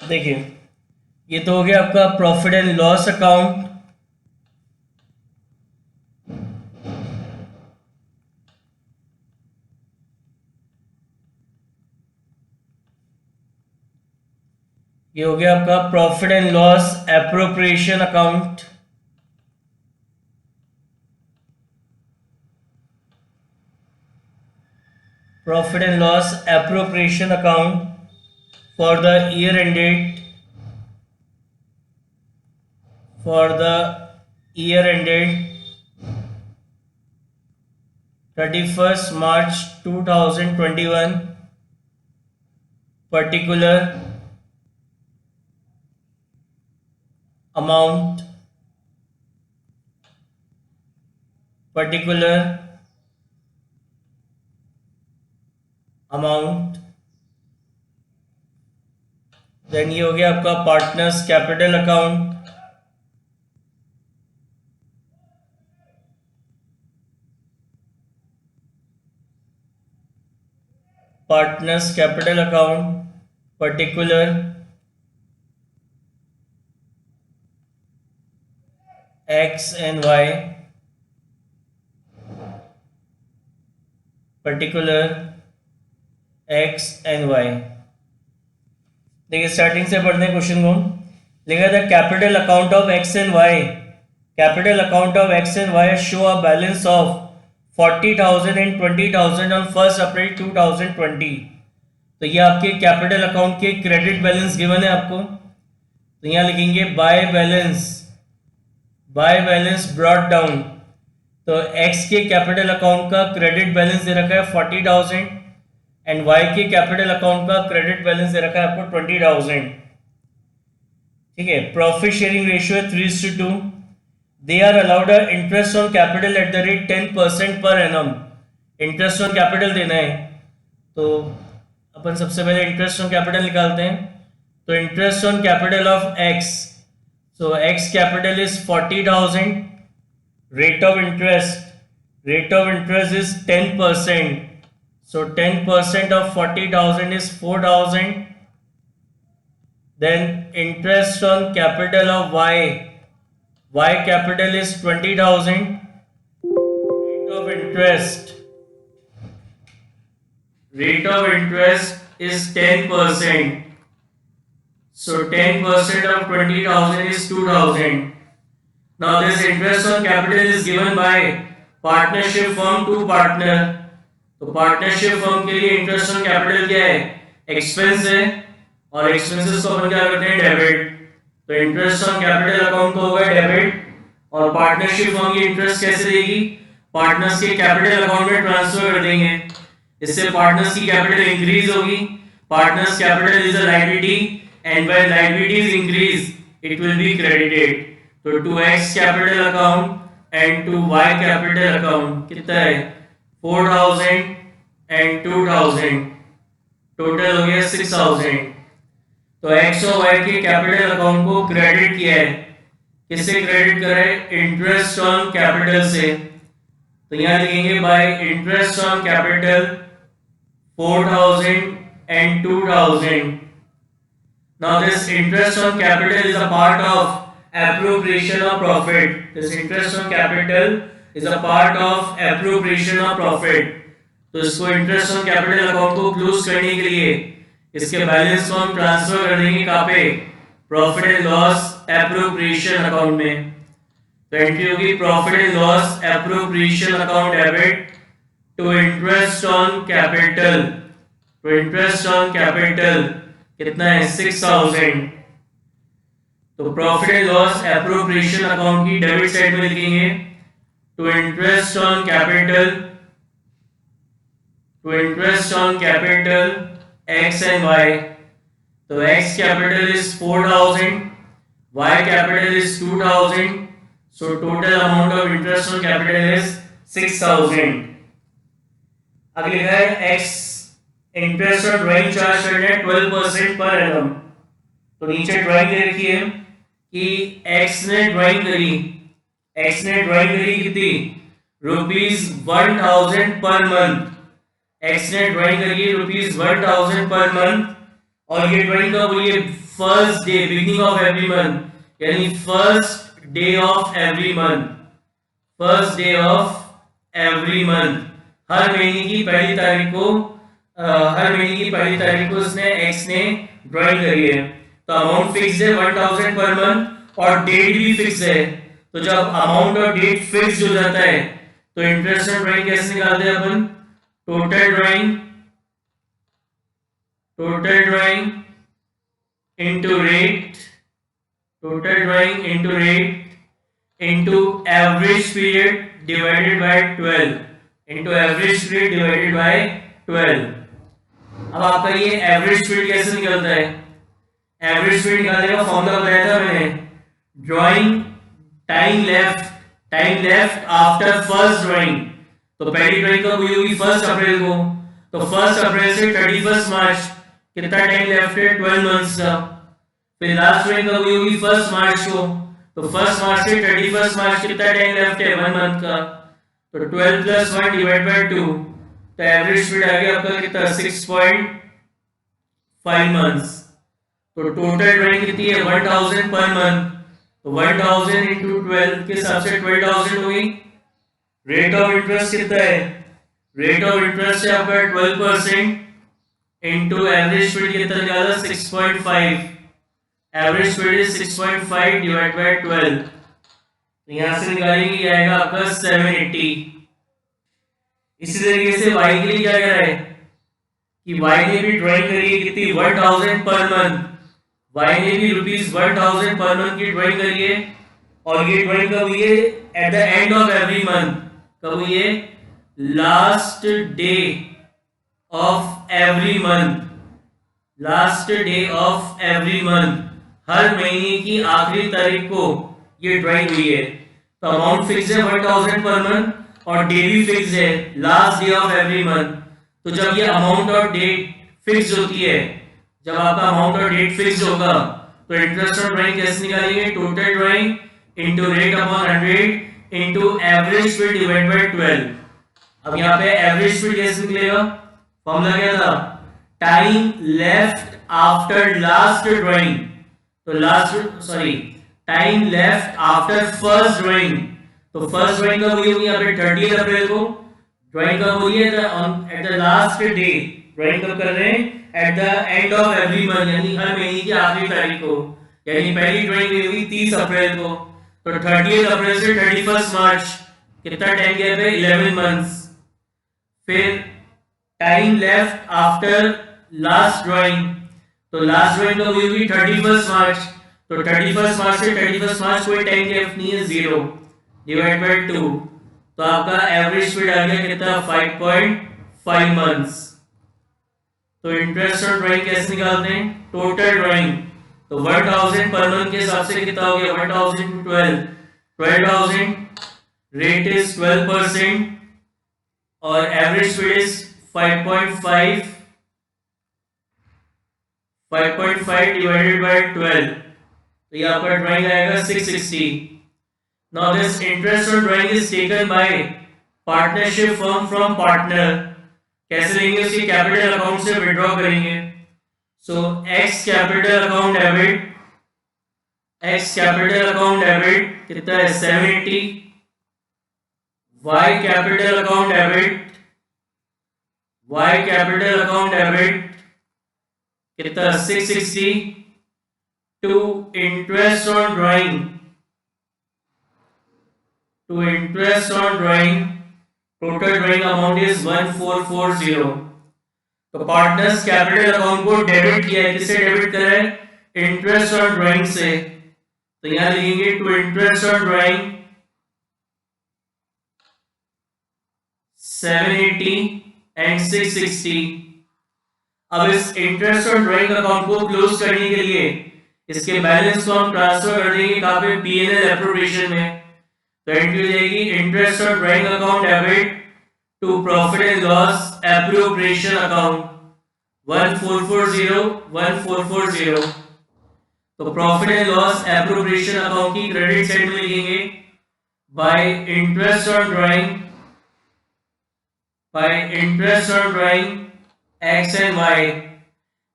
देखिए, ये तो हो गया आपका प्रॉफिट एंड लॉस अकाउंट। ये हो गया आपका profit and loss appropriation account. Profit and loss appropriation account for the year ended, for the year ended 31st March 2021, particular amount, particular amount। Then ये हो गया आपका partners capital account. Partners capital account particular X and Y, particular X and Y. देखिए starting से पढ़ते हैं question को। लिखा था capital account of X and Y, capital account of X and Y show a balance of 40,000 and 20,000 on 1 April 2020। तो ये आपके कैपिटल अकाउंट के क्रेडिट बैलेंस गिवन है आपको। तो यहाँ लिखेंगे बाय बैलेंस ब्रॉट डाउन। तो एक्स के कैपिटल अकाउंट का क्रेडिट बैलेंस दे रखा है 40,000 एंड वाई के कैपिटल अकाउंट का क्रेडिट बैलेंस दे रखा है आपको 20,000। ठीक है, प्रॉफिट शेयरिंग रेशियो है 3:2। They are allowed interest on capital at the rate 10% per annum. Interest on capital देना है, तो अपन सबसे पहले इंटरेस्ट ऑन कैपिटल निकालते हैं। तो interest on capital of x, so X capital is 40,000, rate of interest is 10%, so 10% of 40,000 is 4,000. Then interest on capital of y capital is 20,000. Rate of interest is 10%, so 10% of 20,000 is 2,000. Now this interest on capital is given by partnership firm to partner। तो partnership firm के लिए interest on capital क्या है? Expense है, और expenses को अपन क्या करते हैं? डेबिट। तो इंटरेस्ट ऑन कैपिटल अकाउंट को होगा डेबिट, और पार्टनरशिप फर्म की इंटरेस्ट कैसे देगी? पार्टनर्स के कैपिटल अकाउंट में ट्रांसफर कर देंगे। इससे पार्टनर्स की कैपिटल इंक्रीज होगी। Partners capital is a liability and when liabilities increase it will be credited. तो to X capital account and to Y capital account कितना है? 4,000 एंड 2,000, टोटल हो गया 6,000। तो एक्स और वाई के कैपिटल अकाउंट को क्रेडिट किया है। किससे क्रेडिट करा है? इंटरेस्ट ऑन कैपिटल से। तो यहां लिखेंगे by interest on capital 4,000 and 2,000। Now this interest on capital is a part of appropriation of profit. This interest on capital is a part of appropriation of profit. तो इसको interest on capital account को close करने के लिए इसके balance को हम transfer कर देंगे कहाँ पे? Profit and loss appropriation account में। तो एंट्री होगी profit and loss appropriation account debit to interest on capital. तो इंटरेस्ट ऑन कैपिटल कितना है? 6,000। तो profit and loss appropriation account की डेबिट साइड में लिखेंगे to interest on capital X and Y. तो X capital is 4,000, Y capital is 2,000, so total amount of interest on capital is 6,000। अगले लिखा है एक्स इंटरेस्ट और ड्राइंग चार्ज करना है 12% पर एनम। तो नीचे ड्राइंग दे रखी है कि एक्स ने ड्राइंग करी कितनी? ₹1,000 पर मंथ। एक्स ने ड्राइंग करी ₹1,000 पर मंथ, और ये ड्राइंग कब हुई है? First day, beginning of every month, यानी first day of every month, first day of every month, हर महीने की पहली तारीख को हर महीने की पहली तारीख को उसने एक्स ने ड्राइंग करी है। तो अमाउंट फिक्स है 1000 पर मंथ और डेट भी फिक्स है। तो जब अमाउंट और डेट फिक्स हो जाता है तो इंटरेस्ट ऑन ड्राइंग कैसे निकालते हैं अपन? Total drawing into rate, total drawing into rate into average period divided by 12, into average period divided by 12। अब आपका ये एवरेज पीरियड कैसे निकलता है? एवरेज पीरियड निकालने का फॉर्मूला बताया था मैंने, drawing time left after first drawing. तो पहली ड्राइंग कब हुई होगी? 1 अप्रैल को। तो 1 अप्रैल से 31 मार्च कितना टाइम लेफ्ट है? 12 मंथ्स का। फिर लास्ट ड्राइंग कब हुई होगी? 1 मार्च को। तो 1 मार्च से 31 मार्च कितना टाइम लेफ्ट है? 1 मंथ का। तो 12 + 1 डिवाइड बाय 2, तो एवरेज पीरियड आ गया आपका कितना? 6.5 मंथ्स। तो टोटल ड्राइंग कितनी है? 1000 पर मंथ। तो 1000 into 12 के हिसाब से 12000 हुई। रेट ऑफ इंटरेस्ट कितना है? रेट ऑफ इंटरेस्ट है आपका 12% into एवरेज पीरियड कितना निकाला? 6.5। Average period is 6.5 divide by 12, तो यहां से निकालेंगे ये आएगा आपका 780। इसी तरीके से y के लिए क्या कह रहा है कि y ने भी ड्राइंग करी है कितनी? 1000 पर मंथ। y ने भी ₹1000 पर मंथ की ड्राइंग करी है और ये ड्राइंग कब हुई है? At the end of every month. कब हुई है? Last day of every month, last day of every month, हर महीने की आखिरी तारीख को ये ड्राइंग हुई है। तो अमाउंट फिक्स है 1000 पर मंथ और डे भी फिक्स है, last day of every month. तो जब ये अमाउंट और डेट फिक्स होती है, जब आपका अमाउंट और डेट फिक्स होगा तो इंटरेस्ट ऑन ड्राइंग कैसे निकालेंगे? Total drawing into rate upon 100 into average period divide by 12। अब यहाँ पे एवरेज पीरियड कैसे निकलेगा? फॉर्मूला क्या था? Time left after last drawing. तो time left after first drawing. तो फर्स्ट ड्राइंग कब हुई होगी? यहाँ पे 30 अप्रैल को। ड्राइंग कब हुई है? At the last day. Drawing कब कर रहे हैं? Eight the end of every month, यानी हर महीने की आखिरी तारीख को। यानी पहली ड्राइंग हुई होगी 30 अप्रैल को। तो 30 अप्रैल से 31 मार्च कितना टाइम गैप है? 11 मंथ्स। फिर time left after last drawing. तो लास्ट ड्राइंग कब हुई होगी? 31 मार्च। तो 31 मार्च से 31 मार्च कोई टाइम गैप नहीं है, 0 डिवाइड बाय 2। तो आपका एवरेज पीरियड आ गया कितना? 5.5 मंथ्स। तो इंटरेस्ट ऑन ड्राइंग कैसे निकालते हैं? Total drawing. तो 1000 पर मंथ के हिसाब से कितना हो गया? 1000 to 12, 12000। रेट इज 12% और average period is 5.5 divided by 12, तो ये आपका ड्राइंग आएगा 660। Now this interest on drawing is taken by partnership firm from partner. कैसे लेंगे? उसके कैपिटल अकाउंट से विड्रॉ करेंगे। So X capital account debit, X capital account debit कितना है? 780। Y capital account debit, Y capital account debit कितना? 660 to interest on drawing, to interest on drawing total drawing amount is 1440। तो partners capital account को debit किया है, किससे debit करा है? इंटरेस्ट ऑन ड्राइंग से। तो यहां लिखेंगे to interest on drawing 780 and 660। अब इस इंटरेस्ट ऑन ड्राइंग अकाउंट को क्लोज करने के लिए इसके बैलेंस को हम ट्रांसफर कर देंगे कहां पे? पीएनएल एप्रोप्रिएशन में। तो एंट्री हो जाएगी interest on drawing account debit to profit and loss appropriation account 1440। तो profit and loss appropriation account की क्रेडिट साइड में लिखेंगे by interest on drawing, by interest on drawing X and Y.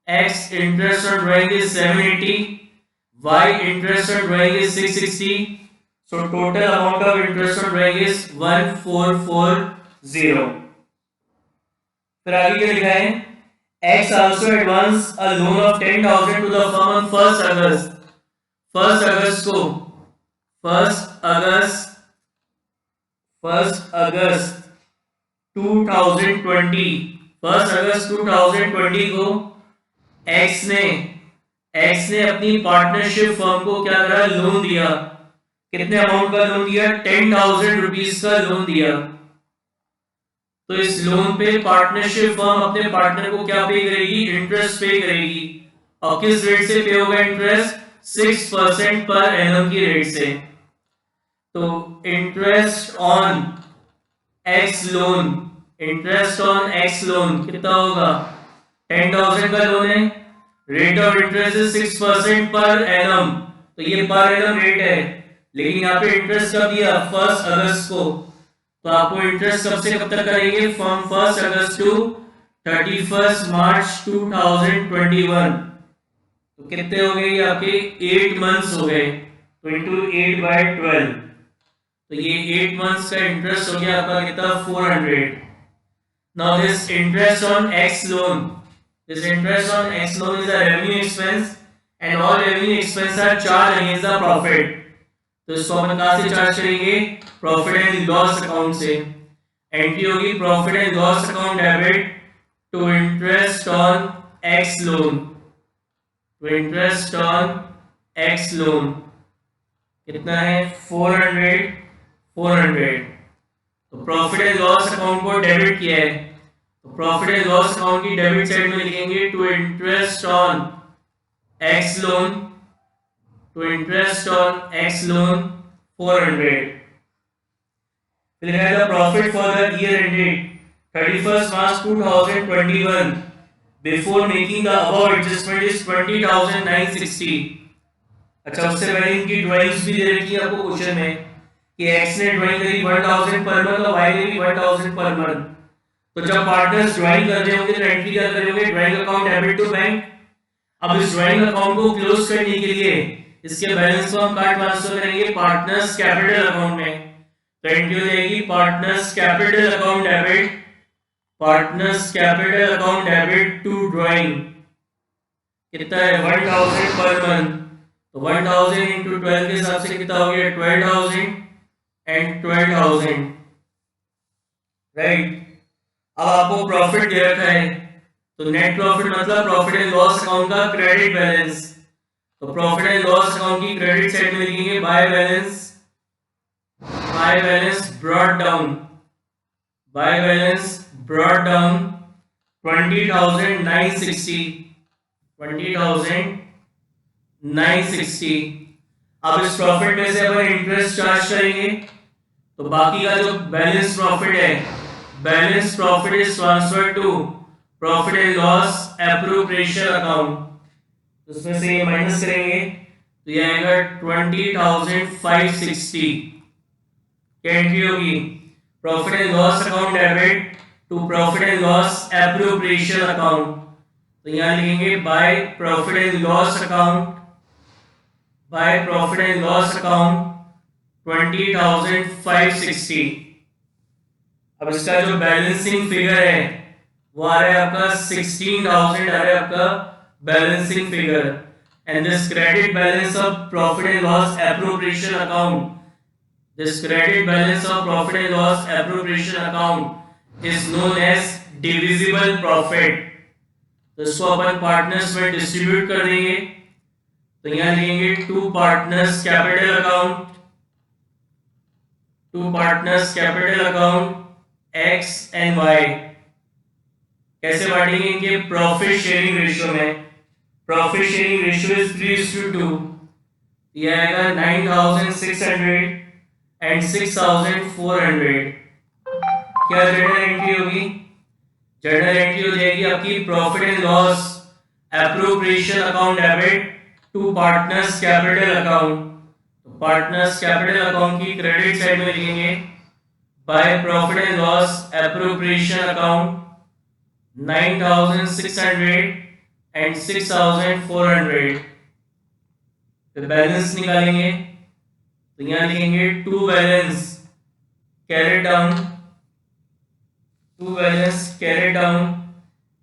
X interest on drawing is 780, Y interest on drawing is 660. So total amount of interest on drawing is 1440. फिर आगे क्या लिखा है? X also advanced a loan of 10,000 to the firm on 1st August. 1st August को 1st August 2020 1st August 2020 को X ने अपनी partnership firm को क्या करा? लोन दिया. कितने अमाउंट का लोन दिया? 10,000 रुपीज का लोन दिया. तो इस लोन पे पार्टनरशिप फर्म अपने पार्टनर को क्या पे करेगी? इंटरेस्ट पे करेगी. और किस रेट से पे होगा इंटरेस्ट? 6% पर एनम की रेट से. तो इंटरेस्ट ऑन एक्स लोन कितना होगा? 10,000 का लोन है, rate of interest is 6% per annum. तो ये पर एनम रेट है, लेकिन यहाँ पे इंटरेस्ट कब दिया? 1st अगस्त को. तो आपको इंटरेस्ट कब से कब तक करेंगे? From 1st August to 31st March 2021. तो कितने हो गए आपके? 8 मंथ्स हो गए. तो इंटू 8/12. तो ये 8 मंथ्स का इंटरेस्ट हो गया आपका कितना? 400. Now this interest on X loan is a revenue expense and all revenue expenses are charged against the profit. तो इसको अपन कहाँ से चार्ज करेंगे? प्रॉफिट एंड लॉस अकाउंट से. एंट्री होगी profit and loss account debit to interest on X loan. कितना है? 400. तो प्रॉफिट एंड लॉस अकाउंट को डेबिट किया है, तो प्रॉफिट एंड लॉस अकाउंट की डेबिट साइड में लिखेंगे to interest on X loan 400. फिर है the profit for the year ended 31st March 2021 before making the above adjustment is 20,960. अच्छा, उससे पहले इनकी ड्राइंग्स भी दे रखी है आपको क्वेश्चन में कि एक्स ने ड्राइंग करी 1,000 पर मंथ और वाई ने भी 1,000 पर मंथ. तो जब पार्टनर्स ड्राइंग कर रहे होंगे तो एंट्री क्या करेंगे? Drawing account debit to bank. अब इस ड्राइंग अकाउंट को क्लोज करने के लिए इसके बैलेंस को हम कहाँ ट्रांसफर करेंगे? पार्टनर्स कैपिटल अकाउंट में. तो एंट्री हो जाएगी partners capital account debit to drawing. कितना है? 1,000 पर मंथ. तो 1,000 इंटू 12 के हिसाब से कितना हो गया? 12,000 एंड 12,000. राइट. अब आपको प्रॉफिट दे रखा है, तो नेट प्रॉफिट मतलब प्रॉफिट एंड लॉस अकाउंट का क्रेडिट बैलेंस. तो प्रॉफिट एंड लॉस अकाउंट की क्रेडिट साइड में लिखेंगे बाय बैलेंस ब्रॉट डाउन 20,960. अब इस प्रॉफिट में से अपन इंटरेस्ट चार्ज करेंगे, तो बाकी का जो बैलेंस प्रॉफिट है, balance profit is transferred to profit and loss appropriation account. उसमें से ये माइनस करेंगे तो ये आएगा 20,560. क्या एंट्री होगी? Profit and loss account debit to profit and loss appropriation account. तो यहाँ लिखेंगे by profit and loss account 20,560. अब इसका जो बैलेंसिंग फिगर है वो आ रहा है आपका 16,000 आ रहा है आपका balancing figure. And this credit balance of profit and loss appropriation account is known as divisible profit. तो इसको अपन पार्टनर्स में डिस्ट्रीब्यूट कर देंगे. तो यहाँ लिखेंगे to partners capital account X and Y. कैसे बांटेंगे इनके? प्रॉफिट शेयरिंग रेशियो में. Profit sharing ratio is 3:2. ये आएगा 9,600 एंड 6,400. क्या जर्नल एंट्री होगी? जर्नल एंट्री हो जाएगी आपकी profit and loss appropriation account debit to partners capital account. तो पार्टनर्स कैपिटल अकाउंट की क्रेडिट साइड में लिखेंगे by profit and loss appropriation account 9,600 and 6,400. फिर बैलेंस निकालेंगे तो यहाँ लिखेंगे to balance carry down, to balance carry down,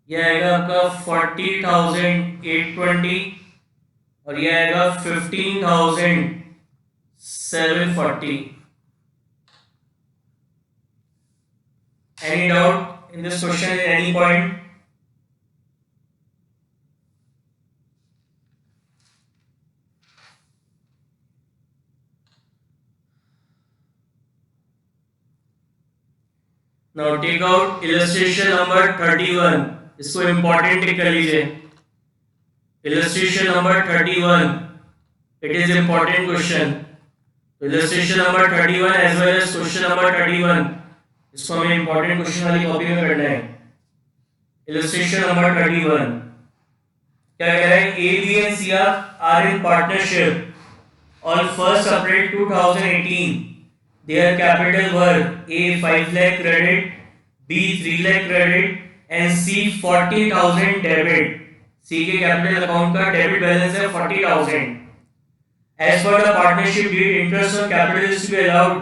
यह आएगा आपका 40,820 और यह आएगा 15,740. Any doubt in this question at any point? Now take out illustration number 31. इसको important टिक कर लीजिए. Illustration number 31. It is important question. Illustration number 31 as well as question number 31. इसको हमें important question वाली कॉपी में करना है. Illustration number 31. क्या कह रहा है? A, B and C are in partnership. On 1st April 2018, their capital were A 5 lakh credit, B 3 lakh credit and C 40,000 debit. C के capital account का debit balance है 40,000. As per the partnership deed, interest on capital is to be allowed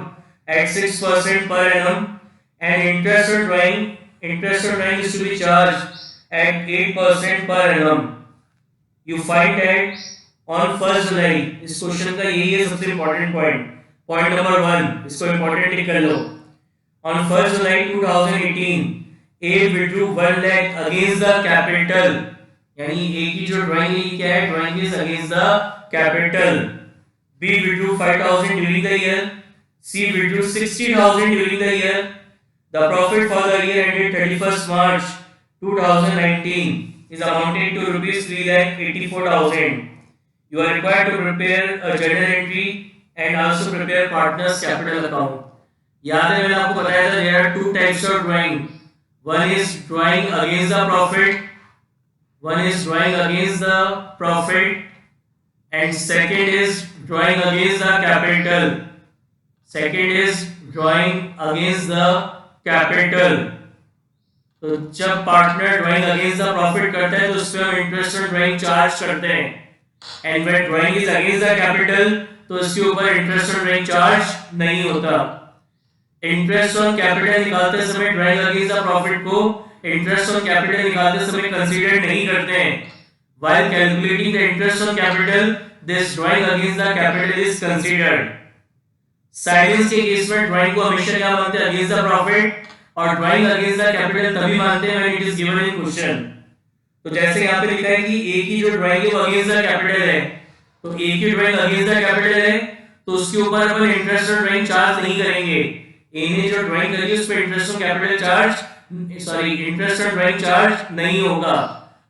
at 6% per annum and interest on drawing is to be charged at 8% per annum. You find that on 1st July, इस question का यही है सबसे important point. Point number 1, इसको important टिक कर लो. On 1st July 2018, A withdrew 1 lakh against the capital. यानी A की जो ड्राइंग है क्या है? Drawing is against the capital. B withdrew 5,000 during the year. C withdrew 60,000 during the year. The profit for the year ended 31st March 2019 is amounted to rupees 3,84,000. You are required to prepare a journal entry and also prepare partners capital account. याद है मैंने आपको बताया था there are two types of drawing. One is drawing against the profit. One is drawing against the profit and second is drawing against the capital. Second is drawing against the capital. तो जब partner drawing against the profit करता है तो उसमें हम interest on drawing charge करते हैं. And when drawing is against the capital तो इसके ऊपर इंटरेस्ट ऑन ड्राइंग चार्ज नहीं होता. इंटरेस्ट ऑन कैपिटल निकालते समय ड्राइंग अगेंस्ट द प्रॉफिट को इंटरेस्ट ऑन कैपिटल निकालते समय कंसीडर नहीं करते हैं. While calculating the interest on capital this drawing against the capital is considered. Silence के केस में ड्राइंग को हमेशा क्या मानते हैं? Against the profit. और ड्राइंग अगेंस्ट द कैपिटल तभी मानते हैं when it is given in question. तो जैसे यहाँ पे लिखा है कि ए की जो ड्राइंग है वो अगेंस्ट द कैपिटल है, तो ए की ड्राइंग अगेंस्ट द कैपिटल है तो उसके ऊपर अपन इंटरेस्ट ऑन ड्राइंग चार्ज नहीं करेंगे. ए ने जो ड्राइंग करी है उस पे interest on capital charge interest on drawing charge नहीं होगा.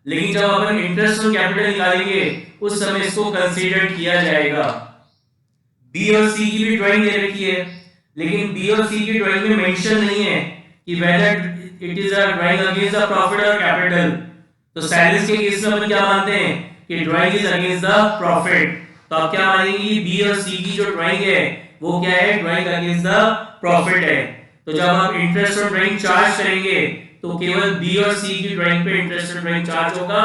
लेकिन जब अपन इंटरेस्ट ऑन कैपिटल निकालेंगे उस समय इसको कंसीडर किया जाएगा. बी और सी की भी ड्राइंग दे रखी है लेकिन बी और सी की ड्राइंग में मेंशन नहीं है कि whether it is a drawing against the profit or capital. तो साइलेंस के केस में अपन क्या मानते हैं कि drawing is against the profit. तो आप क्या मानेंगे? बी और सी की जो ड्राइंग है वो क्या है? ड्राइंग अगेंस्ट द प्रॉफिट है. तो जब आप इंटरेस्ट ऑन ड्राइंग चार्ज करेंगे तो केवल बी और सी की ड्राइंग पे इंटरेस्ट ऑन ड्राइंग चार्ज होगा,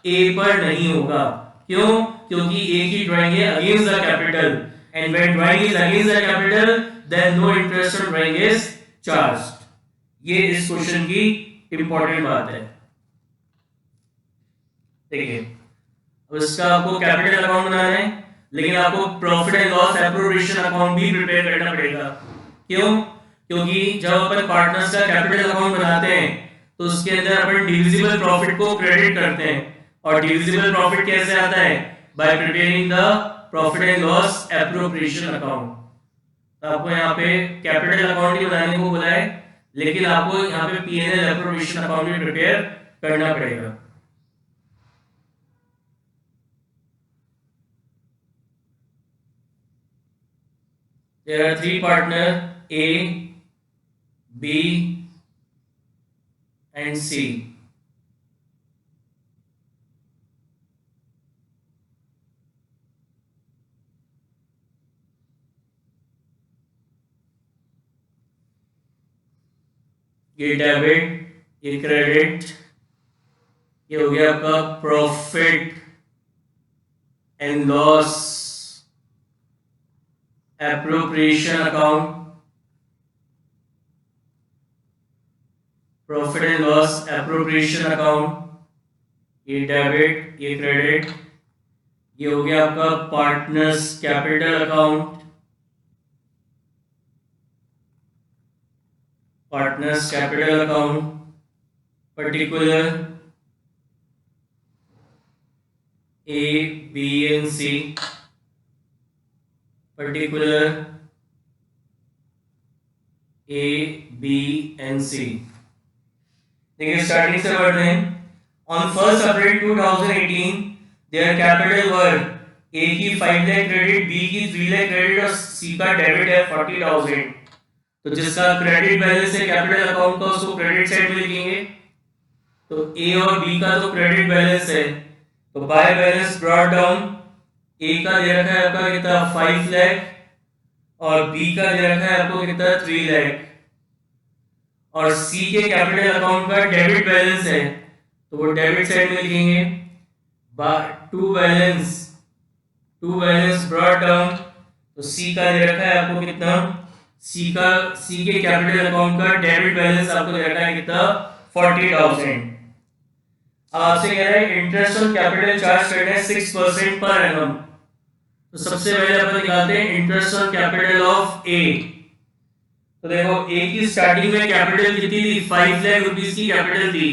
ए पर नहीं होगा. क्यों? क्योंकि ए की ड्राइंग है against the capital and when drawing is against the capital then no interest on drawing is charged. ये इस क्वेश्चन की इंपॉर्टेंट बात है. देखिए अब इसका आपको कैपिटल अकाउंट बनाना है लेकिन आपको profit and loss appropriation account भी प्रिपेयर करना पड़ेगा. क्यों? क्योंकि जब अपन पार्टनर्स का कैपिटल अकाउंट बनाते हैं तो उसके अंदर अपन डिविजिबल प्रॉफिट को क्रेडिट करते हैं. और डिविजिबल प्रॉफिट कैसे आता है? Bye preparing the profit and loss appropriation account. तो आपको यहाँ पे कैपिटल अकाउंट ही बनाने को बोला है लेकिन आपको यहाँ पे P&L एप्रोप्रिएशन अकाउंट भी प्रिपेयर करना पड़ेगा. There are three partners A, B and C. ये डेबिट, ये क्रेडिट ये हो गया आपका profit and loss appropriation account, profit and loss appropriation account, ये डेबिट ये क्रेडिट। ये हो गया आपका partners capital account, partners capital account particular A, B and C, particular A, B and C। देखिए स्टार्टिंग से बढ़ रहे हैं। On 1 April 2018 their capital were A की 5 लाख क्रेडिट, B की 3 लाख क्रेडिट और C का डेबिट है 40,000। तो जिसका क्रेडिट बैलेंस है कैपिटल अकाउंट का उसको क्रेडिट साइड में लिखेंगे। तो A और B का तो क्रेडिट बैलेंस है, तो बाय बैलेंस ब्रॉट डाउन ए का दे रखा है आपका कितना 5 लाख और बी का दे रखा है आपको कितना 3 लाख, और सी के कैपिटल अकाउंट का डेबिट बैलेंस है तो वो डेबिट साइड में लिखेंगे। टू बैलेंस ब्रॉट डाउन, तो सी का दे रखा है आपको कितना, सी के कैपिटल अकाउंट का डेबिट बैलेंस आपको दे रखा है कितना 40,000। आपसे कह रहा है इंटरेस्ट ऑन कैपिटल चार्ज करना है 6% पर एनम। तो सबसे पहले अपन निकालते हैं interest on capital of A. तो देखो ए की स्टार्टिंग में कैपिटल कितनी थी 5 लाख रुपीस की कैपिटल थी,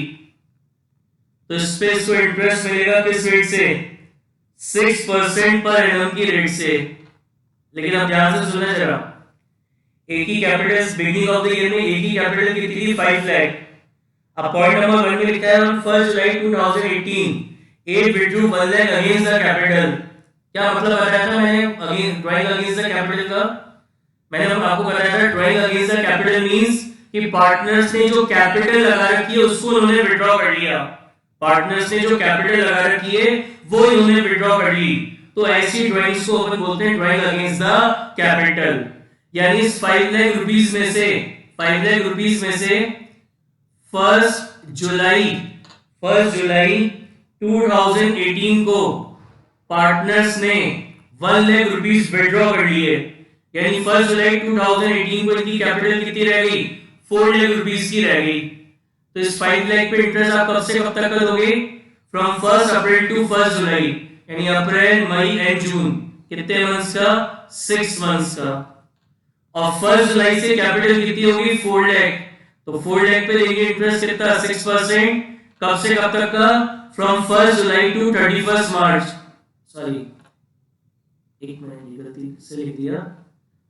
तो इस पे इसको इंटरेस्ट मिलेगा किस रेट से 6% पर एनम की रेट से। लेकिन अब ध्यान से सुनना जरा, ए की capital beginning of the year में ए की कैपिटल कितनी थी 5 लाख। अब पॉइंट नंबर 1 में लिखा है on 1 July 2018 A withdrew 1 lakh against the capital. क्या मतलब बताया था मैंने ड्राइंग अगेंस्ट द कैपिटल का? मैंने आपको बताया था drawing against the capital means कि पार्टनर्स ने जो कैपिटल लगा रखी है उसको उन्होंने विथड्रॉ कर लिया। पार्टनर्स ने जो कैपिटल लगा रखी है वो इन्होंने विथड्रॉ कर ली। तो ऐसी ड्राइंग्स को अपन बोलते हैं ड्राइंग अगेंस्ट द कैपिटल। यानी इस 5 लाख रुपीस में से 1 जुलाई 2018 को पार्टनर्स ने 1 लाख रुपीस विथड्रॉ कर लिए। यानी 1 जुलाई 2018 को इनकी कैपिटल कितनी रह गई 4 लाख रुपीस की रह गई। तो इस 5 लाख पे इंटरेस्ट आप कब से कब तक कर दोगे, फ्रॉम 1 अप्रैल टू 1 जुलाई, यानी अप्रैल मई एंड जून, कितने मंथ्स का 6 मंथ्स का। और 1 जुलाई से कैपिटल कितनी होगी 4 लाख, तो 4 लाख पे देंगे इंटरेस्ट कितना 6%। कब से कब तक का, from 1 July to 31 March, sorry एक मिनट गलती से लिख दिया,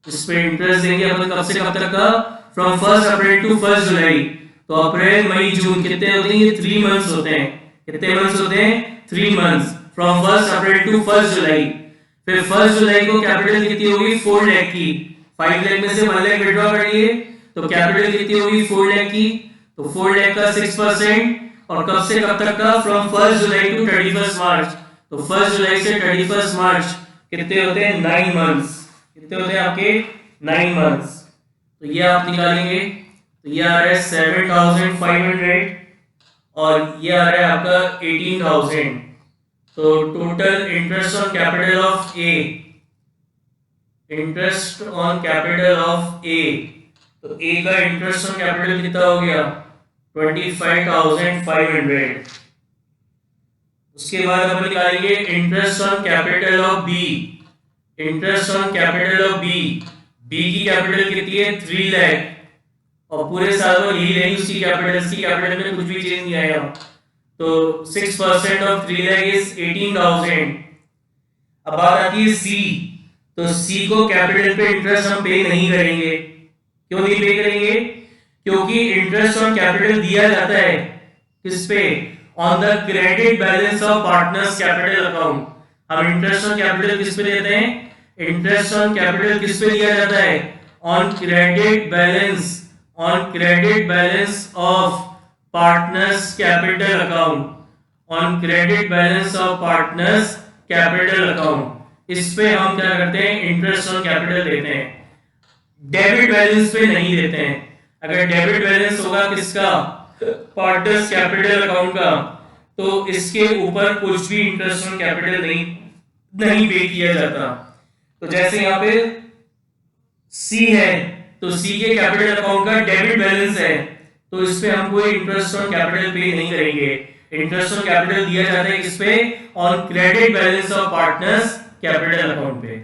इस पे इंटरेस्ट देंगे अपन कब से कब तक का, फ्रॉम 1 अप्रैल टू 1 जुलाई। तो अप्रैल मई जून कितने होते हैं, ये 3 मंथ्स होते हैं। कितने मंथ्स होते हैं 3 मंथ्स, फ्रॉम 1 अप्रैल टू 1 जुलाई। फिर 1 जुलाई को कैपिटल कितनी होगी 4 लाख की, 5 लाख में से 1 लाख विड्रॉ करिए तो कैपिटल कितनी होगी 4 लाख की, तो 4 लाख का 6%। और कब से कब तक का, फ्रॉम 1 जुलाई टू 31 मार्च। तो 1 जुलाई से 31 मार्च कितने होते हैं 9 मंथ्स। कितने होते हैं आपके 9 मंथ्स। तो ये आप निकालेंगे तो ये आ रहा है 7,500 और ये आ रहा है आपका 18,000। तो total interest on capital of A, interest on capital of A, तो ए का इंटरेस्ट ऑन कैपिटल कितना हो गया 25,500। उसके बाद हम निकालेंगे interest on capital of B. Interest on capital of B, B की कैपिटल कितनी है 3 लाख और पूरे साल में यही रही उसकी कैपिटल, सी कैपिटल में कुछ भी चेंज नहीं आया। तो 6% ऑफ 3 लाख इज 18,000। अब बात आती है सी, तो सी को कैपिटल पे इंटरेस्ट हम पे नहीं करेंगे। क्यों नहीं पे करेंगे, क्योंकि इंटरेस्ट ऑन कैपिटल दिया जाता है किस पे, on the credit balance of partners capital account. हम इंटरेस्ट ऑन कैपिटल किस पे देते हैं, इंटरेस्ट ऑन कैपिटल किस पे दिया जाता है, on credit balance, on credit balance of partners capital account, on credit balance of partners capital account. इस पे हम क्या करते हैं इंटरेस्ट ऑन कैपिटल देते हैं, डेबिट बैलेंस पे नहीं देते हैं। अगर डेबिट बैलेंस होगा किसका पार्टनर्स कैपिटल अकाउंट का, तो इसके ऊपर कुछ भी इंटरेस्ट ऑन कैपिटल नहीं पे किया जाता। तो जैसे यहाँ पे सी है, तो सी के कैपिटल अकाउंट का डेबिट बैलेंस है, तो इस पे हम कोई इंटरेस्ट ऑन कैपिटल पे नहीं करेंगे। इंटरेस्ट ऑन कैपिटल दिया जाता है किस पे? On credit balance of partners capital account पे।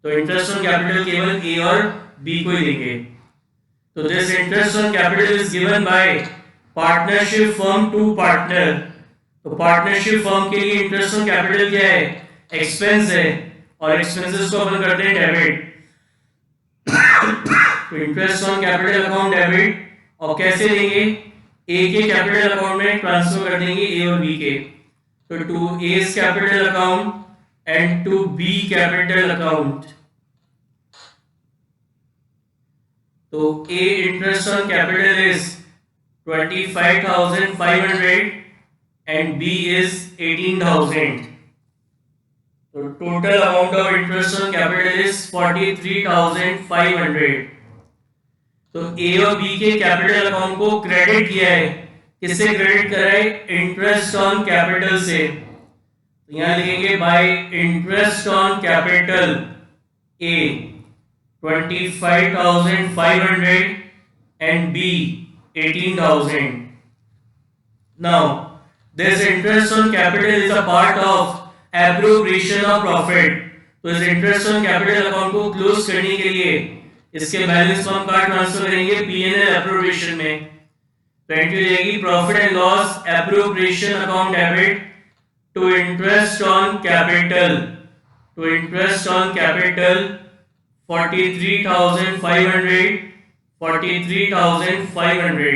तो इंटरेस्ट ऑन कैपिटल केवल ए और बी को ही देंगे। तो this interest on capital is given by partnership firm to partner. तो पार्टनरशिप फर्म के लिए इंटरेस्ट ऑन कैपिटल क्या है? एक्सपेंस है, और एक्सपेंसेस को अपन करते हैं डेबिट। तो interest on capital account debit, और कैसे देंगे? ए के कैपिटल अकाउंट में ट्रांसफर कर देंगे ए और बी के। तो to A's capital account and to B capital account. तो A interest on capital is 25,500 and B is 18,000. So total amount of interest on capital is 43,500. तो A और B के कैपिटल अकाउंट को क्रेडिट किया है, किससे क्रेडिट करा है? इंटरेस्ट ऑन कैपिटल से। तो यहां लिखेंगे by interest on capital A 25,500 and B 18,000. Now this interest on capital is a part of appropriation of profit. तो इस इंटरेस्ट ऑन कैपिटल अकाउंट को क्लोज करने के लिए इसके बैलेंस को हम कहाँ ट्रांसफर करेंगे? P&L एप्रोप्रिएशन में। तो एंट्री रहेगी profit and loss appropriation account debit to interest on capital. To interest on capital 43,500।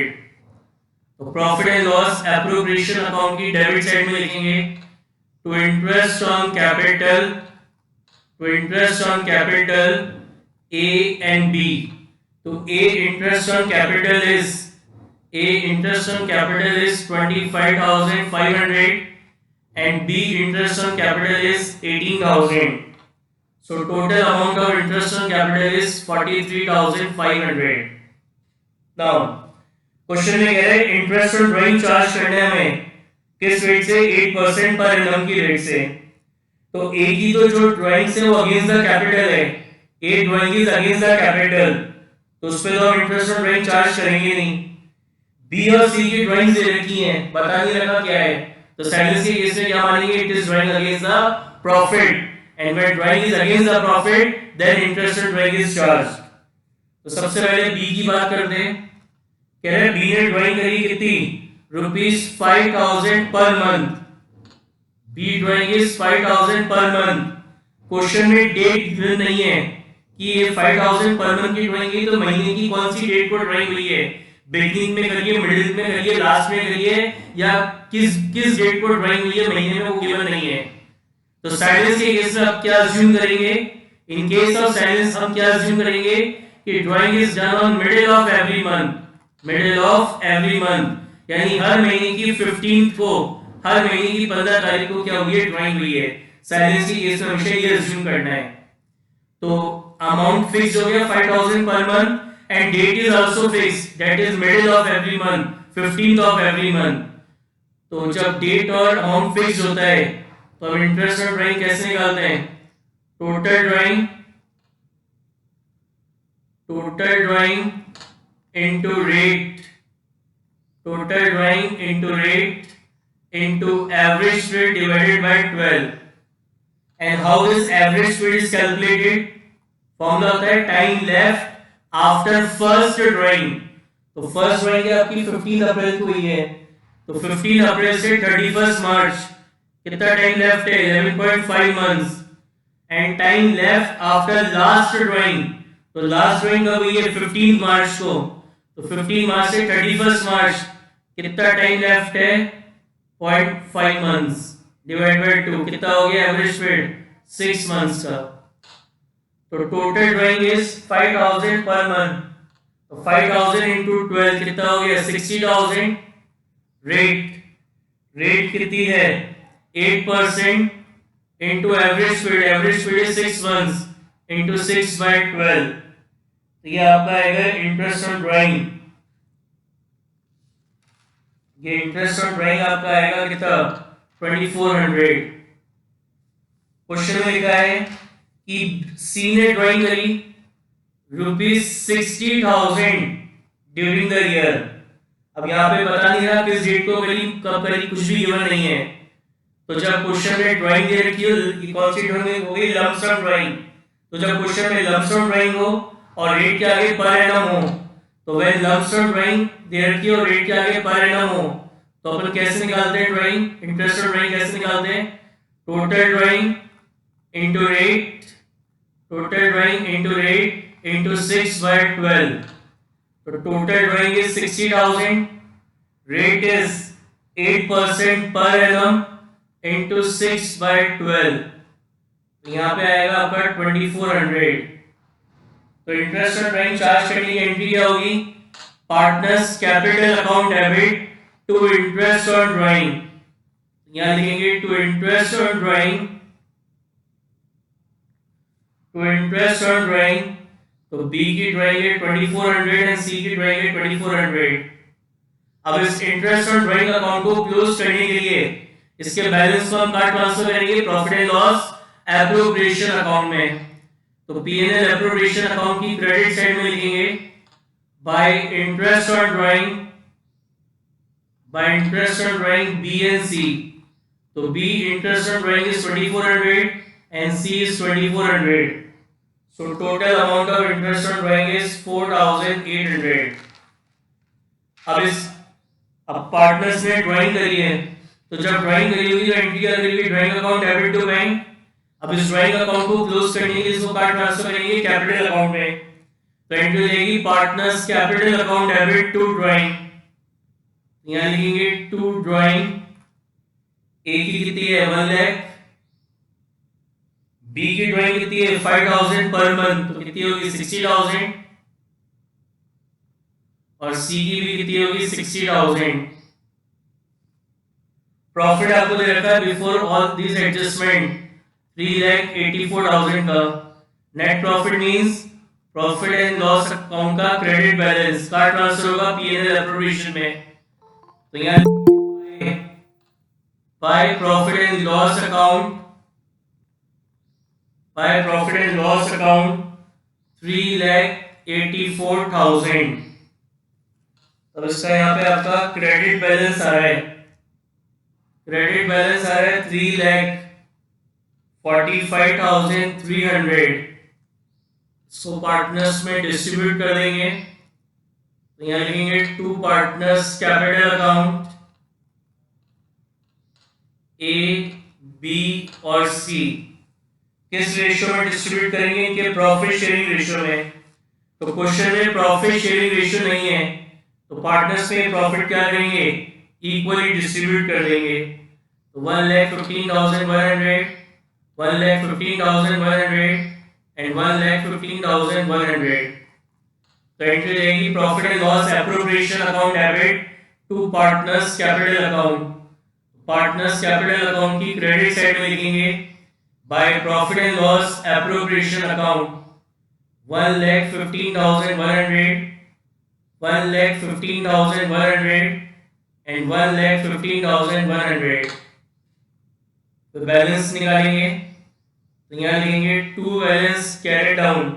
तो profit and loss appropriation account की डेबिट साइड में लिखेंगे to interest on capital A and B. तो A interest on capital is 25,500 and B interest on capital is 18,000. So total amount of interest on capital is 43,500. Now question में कह रहे हैं interest on drawing charge करने हमें किस rate से? 8% per annum की रेट से। तो ए की तो जो ड्राइंग है वो अगेंस्ट द कैपिटल है, A drawing is against the capital, तो उस पे तो हम इंटरेस्ट ऑन ड्राइंग चार्ज करेंगे नहीं। बी और सी की ड्राइंग दे रखी है, बता नहीं रखा क्या है, तो साइलेंस के केस में क्या मानेंगे? It is drawing against the profit, and when drawing is against the profit then interest on drawing is charge. तो सबसे पहले बी की बात करते हैं। कह रहे हैं बी ने ड्राइंग करी कितनी? ₹5,000 per month. B drawing is 5,000 per month. Question में डेट गिवन नहीं है कि ये 5,000 पर मंथ की ड्राइंग है, तो महीने की कौन सी डेट को ड्राइंग हुई है? बिगिनिंग में करिए, मिडिल में करिए, लास्ट में करिए, या किस डेट को ड्राइंग हुई है महीने में, वो गिवन नहीं है। तो साइलेंस के केस में आप क्या अज्यूम करेंगे? इन केस ऑफ साइलेंस हम क्या अज्यूम करेंगे कि drawing is done on middle of every month. यानी हर महीने की 15th को, हर महीने की 15 तारीख को क्या हुई है? ड्राइंग हुई है। साइलेंस के केस में हमेशा ये अज्यूम करना है। तो अमाउंट फिक्स हो गया 5,000 per month, and date is also fixed, that is middle of every month, 15th of every month. तो जब डेट और अमाउंट फिक्स होता है तो हम इंटरेस्ट ऑन ड्राइंग कैसे निकालते हैं? Total drawing into rate into average speed divided by 12. And how this average speed is calculated? Formula होता है time left after first drawing. तो फर्स्ट ड्राइंग आपकी 15 अप्रैल को हुई है, तो 15 अप्रैल से 31 मार्च कितना टाइम लेफ्ट है? 11.5 months. And time left after last drawing, तो लास्ट ड्राइंग कब हुई है? 15 मार्च को, तो 15 मार्च से 31 मार्च कितना टाइम लेफ्ट है? 0.5 मंथ्स डिवाइड बाय 2 कितना हो गया एवरेज स्पीड? 6 मंथ्स का। तो total drawing is 5,000 per month, तो 5,000 into 12 कितना हो गया? 60,000। रेट कितनी है? 8% into average speed is 6 months into 6 by 12। तो ये आपका आएगा इंटरेस्ट ऑन ड्राइंग। ये इंटरेस्ट ऑन ड्राइंग आपका आएगा कितना? 2400। क्वेश्चन में लिखा है कि सी ने ड्राइंग करी ₹60,000 ड्यूरिंग द ईयर। अब यहाँ पे बता नहीं रहा किस डेट को करी, कब करी, कुछ भी गिवन नहीं है। तो जब क्वेश्चन में ड्राइंग दे रखी हो, कौन सी ड्राइंग हो गई, लंप सम ड्राइंग। तो जब क्वेश्चन में लंप सम ड्राइंग हो और रेट के आगे पर एनम हो, तो वह लंप सम ड्राइंग दे रखी हो, रेट के आगे पर एनम हो, तो अपन कैसे निकालते हैं ड्राइंग, इंटरेस्ट ऑन ड्राइंग कैसे निकालते हैं, total drawing into rate, total drawing into rate into 6/12। तो total drawing is 60,000, rate is 8% per annum into 6/12। तो यहाँ पे आएगा आपका 2400। तो इंटरेस्ट ऑन ड्राइंग चार्ज करने की एंट्री क्या होगी, partners capital account debit to interest on drawing. यहाँ लिखेंगे to interest on drawing, to interest on drawing. तो बी की ड्राइंग है 2400 एंड सी की ड्राइंग है 2400। अब इस इंटरेस्ट ऑन ड्राइंग अकाउंट को क्लोज करने के लिए इसके बैलेंस को हम कहाँ ट्रांसफर करेंगे, profit and loss appropriation account में। तो पीएनएल एप्रोप्रिएशन अकाउंट की क्रेडिट साइड में लिखेंगे by interest on drawing, by interest on drawing B and C. तो B interest on drawing is 2400 and C is 2400. So total amount of interest on drawing is 4,800. अब partners ने drawing करी है, तो जब drawing करी होगी तो एंट्री क्या करेगी, drawing account debit to bank. अब इस ड्राइंग अकाउंट को क्लोज करने के लिए इसको कहाँ ट्रांसफर करेंगे, कैपिटल अकाउंट में। तो एंट्री हो जाएगी partners capital account debit to drawing. यहाँ लिखेंगे टू ड्राइंग। ए की कितनी है 1 लाख, बी की ड्राइंग कितनी है 5,000 पर मंथ, तो कितनी होगी 60,000, और सी की भी कितनी होगी 60,000। प्रॉफिट आपको दे रखा है बिफोर ऑल दिस एडजस्टमेंट 3,84,000 का। Net profit means profit and loss account का क्रेडिट बैलेंस का ट्रांसफर होगा पीएनएल एप्रोप्रिएशन में। तो यहाँ bye profit and loss account, bye profit and loss account 3,84,000। अब इसका यहाँ पे आपका क्रेडिट बैलेंस आ रहा है, क्रेडिट बैलेंस आ रहा है 3,45,300। इसको पार्टनर्स में डिस्ट्रीब्यूट कर देंगे। तो यहाँ लिखेंगे to partners capital account A, B और सी। किस रेशियो में डिस्ट्रीब्यूट करेंगे, इनके प्रॉफिट शेयरिंग रेशियो में। तो क्वेश्चन में प्रॉफिट शेयरिंग रेशियो नहीं है, तो पार्टनर्स में प्रॉफिट क्या करेंगे, इक्वली डिस्ट्रीब्यूट कर देंगे। तो 1,15,100, 1,15,100 एंड 1,15,100। तो एंट्री रहेगी profit and loss appropriation account debit to partners capital account. Partners capital account की क्रेडिट साइड में लिखेंगे by profit and loss appropriation account 1,15,100, 1,15,100 and 1,15,100। तो बैलेंस निकालेंगे। तो यहाँ लिखेंगे to balance carry down,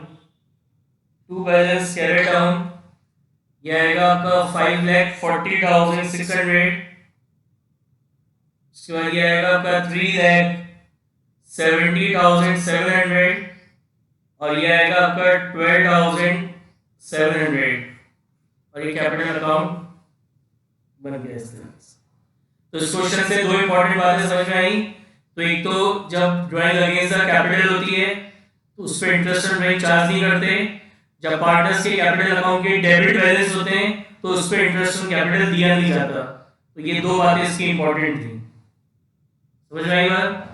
to balance carry down. यह आएगा आपका 5,40,600। उसके बाद ये आएगा आपका 3,70,700 और ये आएगा आपका 12,700 और ये कैपिटल अकाउंट बन गया इस तरह से। तो इस क्वेश्चन से दो इंपॉर्टेंट बातें समझ में आई। तो एक तो जब ड्राइंग अगेंस्ट द कैपिटल होती है तो उस पर इंटरेस्ट ऑन ड्राइंग चार्ज नहीं करते। जब पार्टनर्स के कैपिटल अकाउंट के डेबिट बैलेंस होते हैं तो उस पर इंटरेस्ट ऑन कैपिटल दिया नहीं जाता। तो ये दो बातें इसकी इंपॉर्टेंट थी। समझ में आई बात?